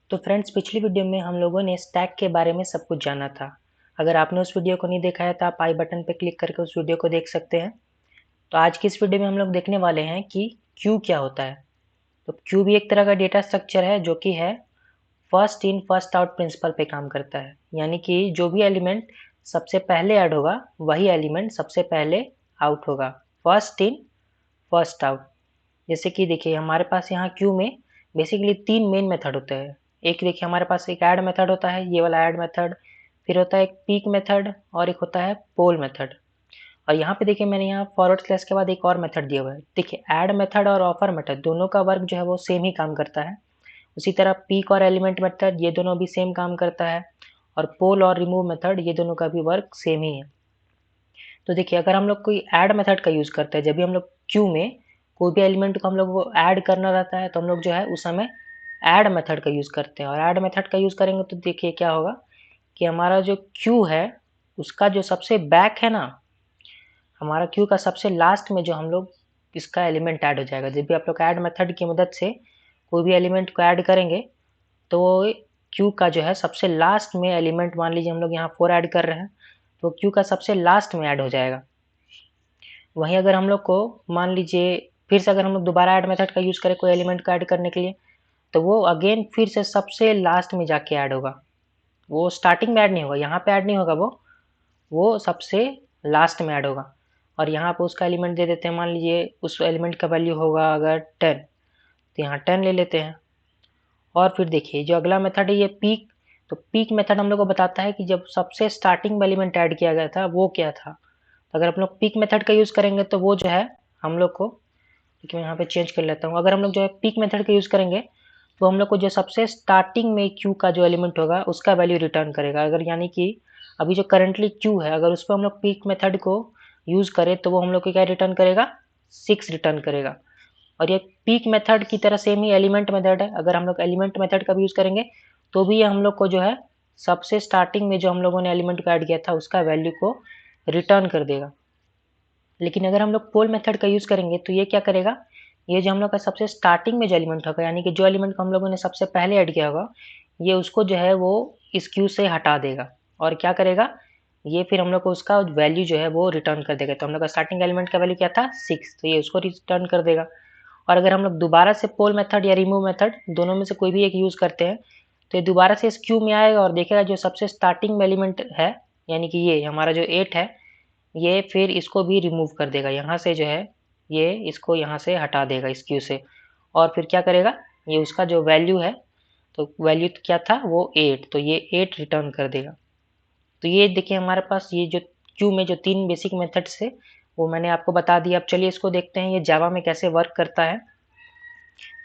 तो फ्रेंड्स, पिछली वीडियो में हम लोगों ने स्टैक के बारे में सब कुछ जाना था। अगर आपने उस वीडियो को नहीं देखा है तो आप आई बटन पर क्लिक करके उस वीडियो को देख सकते हैं। तो आज की इस वीडियो में हम लोग देखने वाले हैं कि क्यू क्या होता है। तो क्यू भी एक तरह का डेटा स्ट्रक्चर है जो कि है first in first out principle पे काम करता है। यानी कि जो भी एलिमेंट सबसे पहले ऐड होगा वही एलिमेंट सबसे पहले आउट होगा। First in first out. जैसे कि देखिए हमारे पास यहाँ क्यू में बेसिकली 3 मेन मेथड होते हैं। एक देखिए हमारे पास एक ऐड मेथड होता है, ये वाला ऐड मेथड। फिर होता है एक पीक मेथड और एक होता है पोल मेथड। और यहाँ पे देखिए मैंने यहाँ फॉरवर्ड स्लैश के बाद एक और मेथड दिया हुआ है। देखिए ऐड मेथड और ऑफर मेथड दोनों का वर्क जो है वो सेम ही काम करता है। उसी तरह पीक और एलिमेंट मेथड ये दोनों भी सेम काम करता है। और पोल और रिमूव मेथड ये दोनों का भी वर्क सेम ही है। तो देखिए अगर हम लोग कोई ऐड मेथड का यूज़ करते हैं, जब भी हम लोग क्यू में कोई भी एलिमेंट को हम लोग वो ऐड करना रहता है तो हम लोग जो है उस समय ऐड मेथड का यूज़ करते हैं। और ऐड मेथड का यूज़ करेंगे तो देखिए क्या होगा कि हमारा जो क्यू है उसका जो सबसे बैक है ना, हमारा क्यू का सबसे लास्ट में जो हम लोग इसका एलिमेंट ऐड हो जाएगा। जब भी आप लोग ऐड मेथड की मदद से कोई भी एलिमेंट को ऐड करेंगे तो क्यू का जो है सबसे लास्ट में एलिमेंट, मान लीजिए हम लोग यहाँ 4 ऐड कर रहे हैं तो क्यू का सबसे लास्ट में ऐड हो जाएगा। वहीं अगर हम लोग को मान लीजिए फिर से अगर हम लोग दोबारा ऐड मेथड का यूज़ करें कोई एलिमेंट को ऐड करने के लिए तो वो अगेन फिर से सबसे लास्ट में जाके ऐड होगा। वो स्टार्टिंग में ऐड नहीं होगा, यहाँ पे ऐड नहीं होगा, वो सबसे लास्ट में ऐड होगा। और यहाँ पे उसका एलिमेंट दे देते हैं, मान लीजिए उस एलिमेंट का वैल्यू होगा अगर 10 तो यहाँ 10 ले लेते हैं। और फिर देखिए जो अगला मेथड है ये पीक। तो पीक मेथड हम लोग को बताता है कि जब सबसे स्टार्टिंग में एलिमेंट ऐड किया गया था वो क्या था। तो अगर हम लोग पीक मेथड का यूज़ करेंगे तो वो जो है हम लोग को, देखिए मैं यहाँ पे चेंज कर लेता हूँ, अगर हम लोग जो है पीक मेथड का यूज़ करेंगे तो हम लोग को जो सबसे स्टार्टिंग में क्यू का जो एलिमेंट होगा उसका वैल्यू रिटर्न करेगा। अगर यानी कि अभी जो करंटली क्यू है अगर उस पर हम लोग पीक मेथड को यूज़ करें तो वो हम लोग को क्या रिटर्न करेगा, 6 रिटर्न करेगा। और ये पीक मेथड की तरह सेम ही एलिमेंट मेथड है। अगर हम लोग एलिमेंट मेथड का भी यूज़ करेंगे तो भी ये हम लोग को जो है सबसे स्टार्टिंग में जो हम लोगों ने एलिमेंट को ऐड किया था उसका वैल्यू को रिटर्न कर देगा। लेकिन अगर हम लोग पोल मेथड का यूज़ करेंगे तो ये क्या करेगा, ये जो हम लोग का सबसे स्टार्टिंग में जो एलिमेंट होगा यानी कि जो एलिमेंट को हम लोगों ने सबसे पहले ऐड किया होगा ये उसको जो है वो इस क्यू से हटा देगा। और क्या करेगा, ये फिर हम लोग को उसका वैल्यू जो है वो रिटर्न कर देगा। तो हम लोग का स्टार्टिंग एलिमेंट का वैल्यू क्या था 6, तो ये उसको रिटर्न कर देगा। और अगर हम लोग दोबारा से पोल मेथड या रिमूव मेथड दोनों में से कोई भी एक यूज़ करते हैं तो ये दोबारा से इस क्यू में आएगा और देखेगा जो सबसे स्टार्टिंग में एलिमेंट है यानी कि ये हमारा जो 8 है ये फिर इसको भी रिमूव कर देगा। यहाँ से जो है ये इसको यहाँ से हटा देगा इस क्यू से। और फिर क्या करेगा, ये उसका जो वैल्यू है तो वैल्यू क्या था वो 8, तो ये 8 रिटर्न कर देगा। तो ये देखिए हमारे पास ये जो क्यू में जो 3 बेसिक मेथड्स थे वो मैंने आपको बता दिया। अब चलिए इसको देखते हैं ये जावा में कैसे वर्क करता है।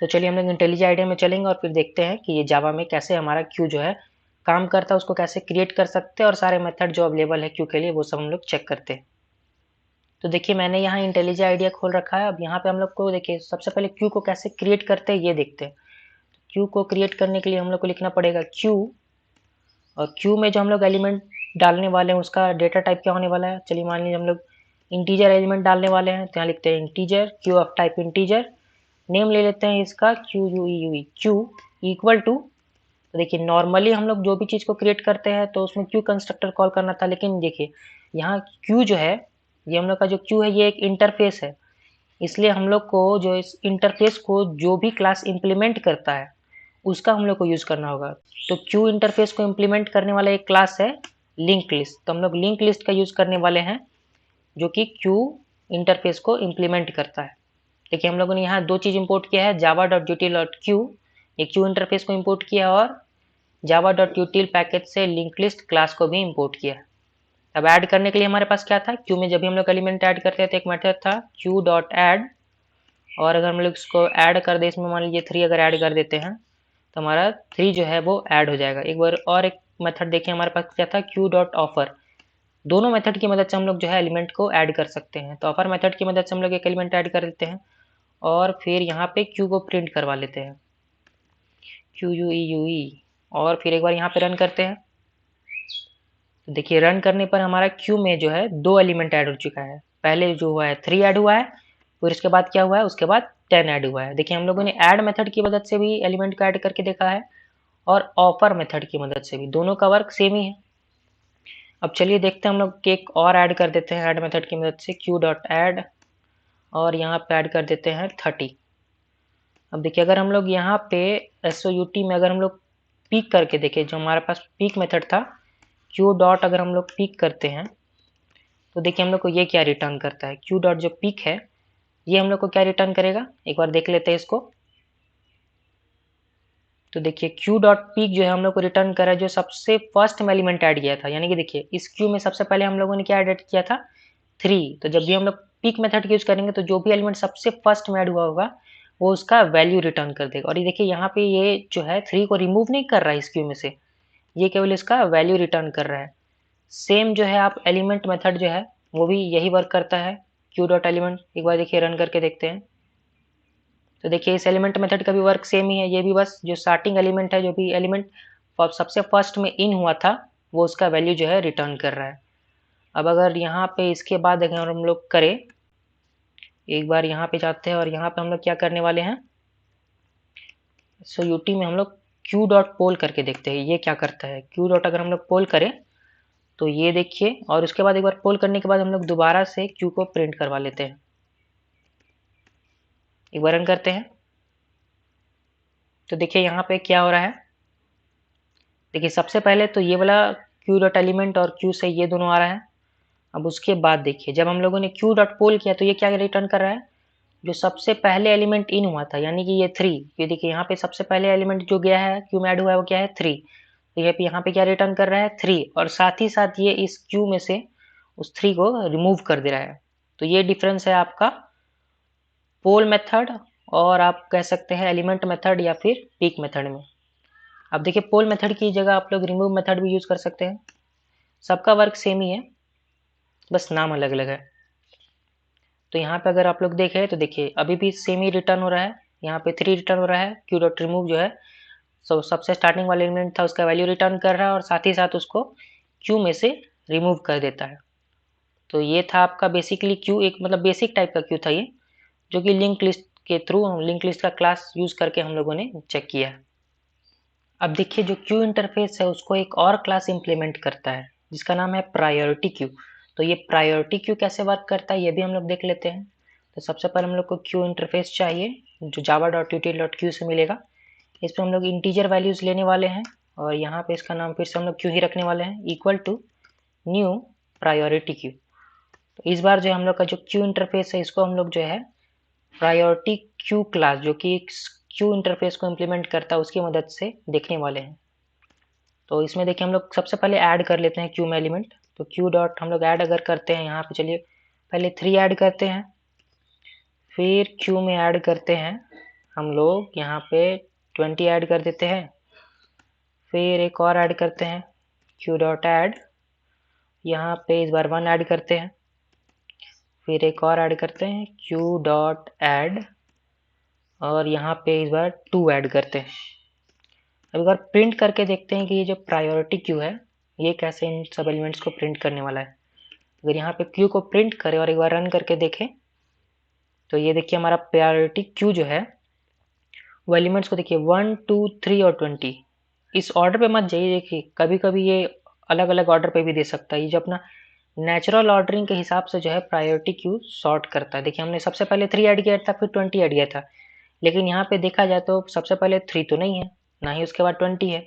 तो चलिए हम लोग इंटेलिजेंट आइडिया में चलेंगे और फिर देखते हैं कि ये जावा में कैसे हमारा क्यू जो है काम करता है, उसको कैसे क्रिएट कर सकते हैं और सारे मेथड जो अवेलेबल है क्यू के लिए वो सब हम लोग चेक करते हैं। तो देखिए मैंने यहाँ इंटेलिजेंट आइडिया खोल रखा है। अब यहाँ पे हम लोग को देखिए सबसे पहले क्यू को कैसे क्रिएट करते हैं ये देखते हैं। क्यू को क्रिएट करने के लिए हम लोग को लिखना पड़ेगा क्यू, और क्यू में जो हम लोग एलिमेंट डालने वाले हैं उसका डेटा टाइप क्या होने वाला है। चलिए मान लीजिए हम लोग इंटीजर एलिमेंट डालने वाले हैं तो यहाँ लिखते हैं integer, queue of type integer. Name ले लेते हैं इसका Q U E U queue equal to. तो देखिए नॉर्मली हम लोग जो भी चीज़ को क्रिएट करते हैं तो उसमें क्यू कंस्ट्रक्टर कॉल करना था, लेकिन देखिए यहाँ क्यू जो है ये हम लोग का जो क्यू है ये एक इंटरफेस है। इसलिए हम लोग को जो इस इंटरफेस को जो भी क्लास इम्प्लीमेंट करता है उसका हम लोग को यूज़ करना होगा। तो क्यू इंटरफेस को इम्प्लीमेंट करने वाला एक क्लास है लिंक लिस्ट, तो हम लोग लिंक लिस्ट का यूज़ करने वाले हैं जो कि क्यू इंटरफेस को इम्प्लीमेंट करता है। देखिए हम लोगों ने यहाँ 2 चीज़ इंपोर्ट किया है, java.util.q, ये क्यू इंटरफेस को इंपोर्ट किया और java.util पैकेज से लिंक लिस्ट क्लास को भी इंपोर्ट किया है। अब ऐड करने के लिए हमारे पास क्या था, क्यू में जब भी हम लोग एलिमेंट ऐड करते हैं तो एक मेथड था q.add, और अगर हम लोग इसको ऐड कर दे इसमें मान लीजिए 3 अगर ऐड कर देते हैं तो हमारा 3 जो है वो ऐड हो जाएगा। एक बार और एक मेथड देखिए हमारे पास क्या था q.offer। दोनों मेथड की मदद से हम लोग जो है एलिमेंट को ऐड कर सकते हैं। तो ऑफर मेथड की मदद से हम लोग एक एलिमेंट ऐड कर देते हैं और फिर यहाँ पे क्यू को प्रिंट करवा लेते हैं क्यू यू ई यू ई, और फिर एक बार यहाँ पे रन करते हैं। तो देखिए रन करने पर हमारा क्यू में जो है 2 एलिमेंट ऐड हो चुका है। पहले जो हुआ है 3 ऐड हुआ है फिर उसके बाद क्या हुआ है, उसके बाद 10 ऐड हुआ है। देखिए हम लोगों ने ऐड मेथड की मदद से भी एलिमेंट को ऐड करके देखा है और ऑफर मेथड की मदद से भी, दोनों का वर्क सेम ही है। अब चलिए देखते हैं, हम लोग एक और ऐड कर देते हैं ऐड मेथड की मदद से, क्यू डॉट ऐड, और यहाँ पे ऐड कर देते हैं 30। अब देखिए अगर हम लोग यहाँ पे SOUT में अगर हम लोग पीक करके देखें, जो हमारे पास पीक मेथड था, क्यू डॉट अगर हम लोग पीक करते हैं तो देखिए हम लोग को ये क्या रिटर्न करता है। क्यू डॉट जो पीक है ये हम लोग को क्या रिटर्न करेगा, एक बार देख लेते हैं इसको। तो देखिए क्यू डॉट पीक जो है हम लोग को रिटर्न करा जो सबसे फर्स्ट में एलिमेंट ऐड किया था, यानी कि देखिए इस क्यू में सबसे पहले हम लोगों ने क्या ऐड किया था, 3। तो जब भी हम लोग पीक मेथड यूज करेंगे तो जो भी एलिमेंट सबसे फर्स्ट में ऐड हुआ होगा वो उसका वैल्यू रिटर्न कर देगा। और ये देखिए यहाँ पे ये जो है 3 को रिमूव नहीं कर रहा है इस क्यू में से, ये केवल इसका वैल्यू रिटर्न कर रहा है। सेम जो है आप एलिमेंट मेथड जो है वो भी यही वर्क करता है, क्यू डॉट एलिमेंट। एक बार देखिए रन करके देखते हैं तो देखिए इस एलिमेंट मेथड का भी वर्क सेम ही है। ये भी बस जो स्टार्टिंग एलिमेंट है, जो भी एलिमेंट सबसे फर्स्ट में इन हुआ था वो उसका वैल्यू जो है रिटर्न कर रहा है। अब अगर यहाँ पे इसके बाद अगर हम लोग करें, एक बार यहाँ पे जाते हैं और यहाँ पे हम लोग क्या करने वाले हैं, SOUT में हम लोग क्यू डॉट पोल करके देखते हैं ये क्या करता है। क्यू डॉट अगर हम लोग पोल करें तो ये देखिए, और उसके बाद एक बार पोल करने के बाद हम लोग दोबारा से क्यू को प्रिंट करवा लेते हैं। एक बार रन करते हैं तो देखिए यहाँ पे क्या हो रहा है। देखिए सबसे पहले तो ये वाला क्यू डॉट एलिमेंट और क्यू से ये दोनों आ रहा है। अब उसके बाद देखिए जब हम लोगों ने क्यू डॉट पोल किया तो ये क्या रिटर्न कर रहा है, जो सबसे पहले एलिमेंट इन हुआ था, यानी कि ये 3। ये देखिए यहाँ पे सबसे पहले एलिमेंट जो गया है क्यू में ऐड हुआ है वो क्या है, 3। तो ये यहाँ पे क्या रिटर्न कर रहा है, 3, और साथ ही साथ ये इस क्यू में से उस 3 को रिमूव कर दे रहा है। तो ये डिफरेंस है आपका पोल मेथड और आप कह सकते हैं एलिमेंट मेथड या फिर पीक मेथड में। अब देखिए पोल मेथड की जगह आप लोग रिमूव मेथड भी यूज कर सकते हैं, सबका वर्क सेम ही है, बस नाम अलग अलग है। तो यहाँ पे अगर आप लोग देखें तो देखिए अभी भी सेम ही रिटर्न हो रहा है, यहाँ पे 3 रिटर्न हो रहा है। क्यू डॉट रिमूव जो है सबसे स्टार्टिंग वाला एलिमेंट था उसका वैल्यू रिटर्न कर रहा है और साथ ही साथ उसको क्यू में से रिमूव कर देता है। तो ये था आपका बेसिकली क्यू, एक मतलब बेसिक टाइप का क्यू था ये, जो कि लिंक लिस्ट के थ्रू लिंक लिस्ट का क्लास यूज करके हम लोगों ने चेक किया है। अब देखिए जो क्यू इंटरफेस है उसको एक और क्लास इंप्लीमेंट करता है जिसका नाम है प्रायोरिटी क्यू। तो ये प्रायोरिटी क्यू कैसे वर्क करता है ये भी हम लोग देख लेते हैं। तो सबसे पहले हम लोग को क्यू इंटरफेस चाहिए जो java.util.q से मिलेगा। इस पर हम लोग इंटीजर वैल्यूज लेने वाले हैं और यहाँ पे इसका नाम फिर से हम लोग क्यू ही रखने वाले हैं, equal to new priority queue. तो इस बार जो हम लोग का जो क्यू इंटरफेस है इसको हम लोग जो है प्रायोरिटी क्यू क्लास जो कि क्यू इंटरफेस को इम्प्लीमेंट करता है उसकी मदद से देखने वाले हैं। तो इसमें देखिए हम लोग सबसे पहले ऐड कर लेते हैं क्यू में एलिमेंट। तो क्यू डॉट हम लोग ऐड अगर करते हैं यहाँ पे, चलिए पहले 3 ऐड करते हैं, फिर क्यू में ऐड करते हैं हम लोग यहाँ पे 20 ऐड कर देते हैं, फिर एक और ऐड करते हैं क्यू डॉट ऐड, यहाँ पे इस बार 1 ऐड करते हैं, फिर एक और ऐड करते हैं क्यू डॉट ऐड, और यहाँ पे इस बार 2 ऐड करते हैं। अब एक बार प्रिंट करके देखते हैं कि ये जो प्रायोरिटी क्यू है ये कैसे इन सब एलिमेंट्स को प्रिंट करने वाला है। अगर यहाँ पे क्यू को प्रिंट करें और एक बार रन करके देखें तो ये देखिए हमारा प्रायोरिटी क्यू जो है वो एलिमेंट्स को देखिए 1, 2, 3 और 20 इस ऑर्डर पे मत जाइए। देखिए कभी कभी ये अलग अलग ऑर्डर पे भी दे सकता है, ये जो अपना नेचुरल ऑर्डरिंग के हिसाब से जो है प्रायोरिटी क्यू सॉर्ट करता है। देखिए हमने सबसे पहले 3 ऐड किया था, फिर 20 ऐड किया था, लेकिन यहाँ पे देखा जाए तो सबसे पहले 3 तो नहीं है, ना ही उसके बाद 20 है,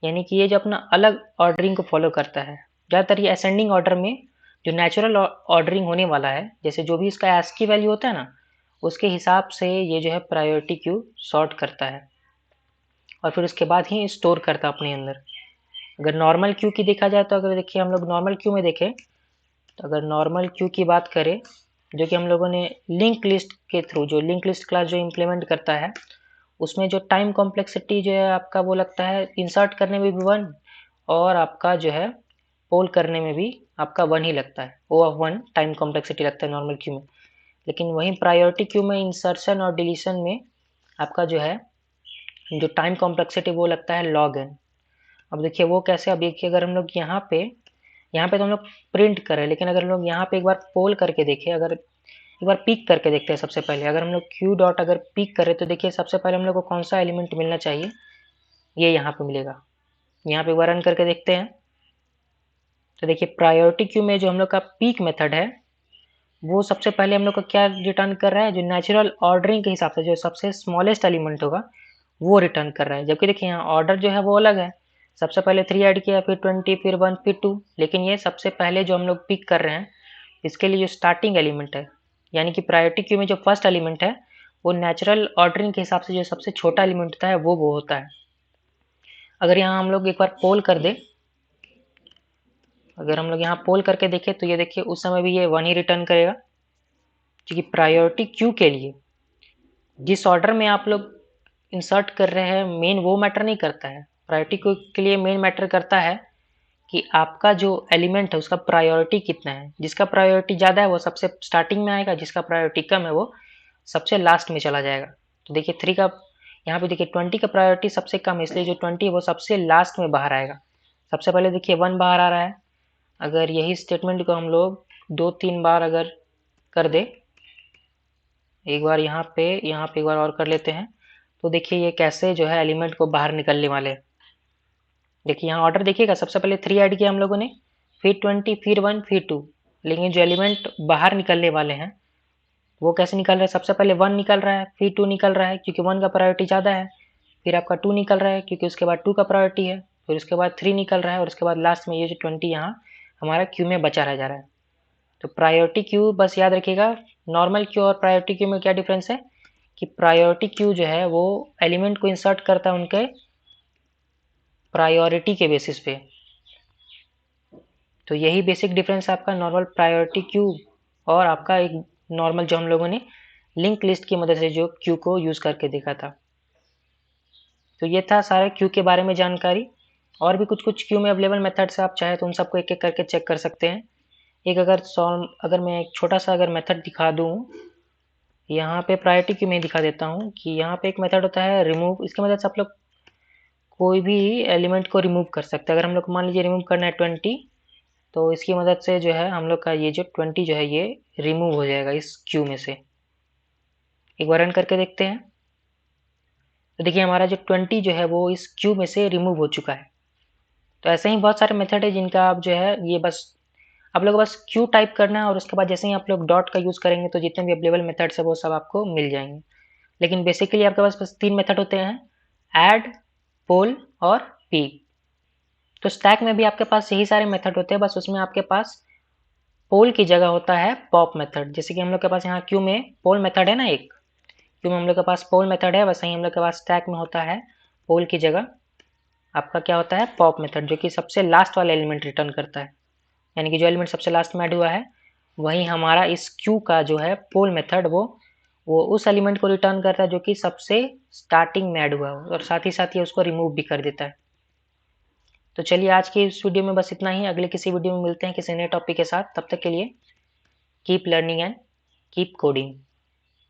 यानी कि ये जो अपना अलग ऑर्डरिंग को फॉलो करता है। ज़्यादातर ये असेंडिंग ऑर्डर में जो नेचुरल ऑर्डरिंग होने वाला है, जैसे जो भी इसका ASCII वैल्यू होता है ना उसके हिसाब से ये जो है प्रायोरिटी क्यू सॉर्ट करता है और फिर उसके बाद ही स्टोर करता है अपने अंदर। अगर नॉर्मल क्यू की देखा जाए तो अगर देखिए हम लोग नॉर्मल क्यू में देखें तो अगर नॉर्मल क्यू की बात करें जो कि हम लोगों ने लिंक लिस्ट के थ्रू, जो लिंक लिस्ट क्लास जो इम्प्लीमेंट करता है उसमें जो टाइम कॉम्प्लेक्सिटी जो है आपका वो लगता है इंसर्ट करने में भी 1 और आपका जो है पोल करने में भी आपका 1 ही लगता है, O(1) टाइम कॉम्प्लेक्सिटी लगता है नॉर्मल क्यू में। लेकिन वहीं प्रायोरिटी क्यू में इंसर्शन और डिलीशन में आपका जो है जो टाइम कॉम्प्लेक्सिटी वो लगता है log n। अब देखिए वो कैसे, अब देखिए अगर हम लोग यहाँ पे तो हम लोग प्रिंट करें, लेकिन अगर हम लोग यहाँ पे एक बार पोल करके देखें, अगर एक बार पिक करके देखते हैं। सबसे पहले अगर हम लोग क्यू डॉट अगर पिक करें तो देखिए सबसे पहले हम लोग को कौन सा एलिमेंट मिलना चाहिए, ये यहाँ पे मिलेगा। यहाँ पे एक बार रन करके देखते हैं तो देखिए प्रायोरिटी क्यू में जो हम लोग का पिक मेथड है वो सबसे पहले हम लोग का क्या रिटर्न कर रहा है, जो नेचुरल ऑर्डरिंग के हिसाब से जो सबसे स्मॉलेस्ट एलिमेंट होगा वो रिटर्न कर रहा है। जबकि देखिए यहाँ ऑर्डर जो है वो अलग है, सबसे पहले 3 ऐड किया, फिर 20, फिर 1, फिर 2, लेकिन ये सबसे पहले जो हम लोग पिक कर रहे हैं इसके लिए जो स्टार्टिंग एलिमेंट है, यानी कि प्रायोरिटी क्यू में जो फर्स्ट एलिमेंट है वो नेचुरल ऑर्डरिंग के हिसाब से जो सबसे छोटा एलिमेंट होता है वो होता है। अगर यहाँ हम लोग एक बार पोल कर दे, अगर हम लोग यहाँ पोल करके देखें तो ये देखिए उस समय भी ये 1 ही रिटर्न करेगा, क्योंकि प्रायोरिटी क्यू के लिए जिस ऑर्डर में आप लोग इंसर्ट कर रहे हैं मेन वो मैटर नहीं करता है। प्रायोरिटी क्यू के लिए मेन मैटर करता है कि आपका जो एलिमेंट है उसका प्रायोरिटी कितना है। जिसका प्रायोरिटी ज़्यादा है वो सबसे स्टार्टिंग में आएगा, जिसका प्रायोरिटी कम है वो सबसे लास्ट में चला जाएगा। तो देखिए 3 का यहाँ पे देखिए 20 का प्रायोरिटी सबसे कम है, इसलिए जो 20 है वो सबसे लास्ट में बाहर आएगा। सबसे पहले देखिए 1 बाहर आ रहा है। अगर यही स्टेटमेंट को हम लोग 2-3 बार अगर कर दे, एक बार यहाँ पे एक बार और कर लेते हैं, तो देखिए ये कैसे जो है एलिमेंट को बाहर निकलने वाले हैं। देखिए यहाँ ऑर्डर देखिएगा, सबसे पहले 3 ऐड किया हम लोगों ने, फिर 20, फिर 1, फिर 2, लेकिन जो एलिमेंट बाहर निकलने वाले हैं वो कैसे निकल रहा है, सबसे पहले 1 निकल रहा है, फिर 2 निकल रहा है क्योंकि 1 का प्रायोरिटी ज़्यादा है, फिर आपका 2 निकल रहा है क्योंकि उसके बाद 2 का प्रायोरिटी है, फिर उसके बाद 3 निकल रहा है और उसके बाद लास्ट में ये जो 20 यहाँ हमारा क्यू में बचा रह जा रहा है। तो प्रायोरिटी क्यू बस याद रखिएगा, नॉर्मल क्यू और प्रायोरिटी क्यू में क्या डिफरेंस है कि प्रायोरिटी क्यू जो है वो एलिमेंट को इंसर्ट करता है उनके प्रायोरिटी के बेसिस पे। तो यही बेसिक डिफरेंस आपका नॉर्मल प्रायोरिटी क्यू और आपका एक नॉर्मल जो हम लोगों ने लिंक लिस्ट की मदद से जो क्यू को यूज़ करके देखा था। तो ये था सारे क्यू के बारे में जानकारी। और भी कुछ क्यू में अवेलेबल मेथड्स आप चाहे तो उन सबको एक एक करके चेक कर सकते हैं। एक अगर मैं एक छोटा सा अगर मेथड दिखा दूँ, यहाँ पे प्रायोरिटी क्यू में दिखा देता हूँ कि यहाँ पे एक मेथड होता है रिमूव। इसकी मदद से आप लोग कोई भी एलिमेंट को रिमूव कर सकते हैं। अगर हम लोग मान लीजिए रिमूव करना है 20, तो इसकी मदद से जो है हम लोग का ये जो 20 जो है ये रिमूव हो जाएगा इस क्यू में से। एक बार रन करके देखते हैं तो देखिए हमारा जो 20 जो है वो इस क्यू में से रिमूव हो चुका है। तो ऐसे ही बहुत सारे मेथड है जिनका आप जो है ये बस आप लोग बस क्यू टाइप करना है और उसके बाद जैसे ही आप लोग डॉट का यूज़ करेंगे तो जितने भी अवेलेबल मेथड्स है वो सब आपको मिल जाएंगे। लेकिन बेसिकली आपके पास बस 3 मेथड होते हैं, ऐड, पोल और पिक। तो स्टैक में भी आपके पास यही सारे मेथड होते हैं, बस उसमें आपके पास पोल की जगह होता है पॉप मेथड। जैसे कि हम लोग के पास यहाँ क्यू में पोल मेथड है ना, एक क्यू में हम लोग के पास पोल मेथड है, वैसे ही हम लोग के पास स्टैक में होता है पोल की जगह आपका क्या होता है पॉप मेथड, जो कि सबसे लास्ट वाला एलिमेंट रिटर्न करता है। यानी कि जो एलिमेंट सबसे लास्ट में ऐड हुआ है वही हमारा इस क्यू का जो है पोल मेथड वो उस एलिमेंट को रिटर्न करता है जो कि सबसे स्टार्टिंग में ऐड हुआ है, और साथ ही उसको रिमूव भी कर देता है। तो चलिए आज की इस वीडियो में बस इतना ही। अगले किसी वीडियो में मिलते हैं किसी नए टॉपिक के साथ। तब तक के लिए keep learning and keep coding.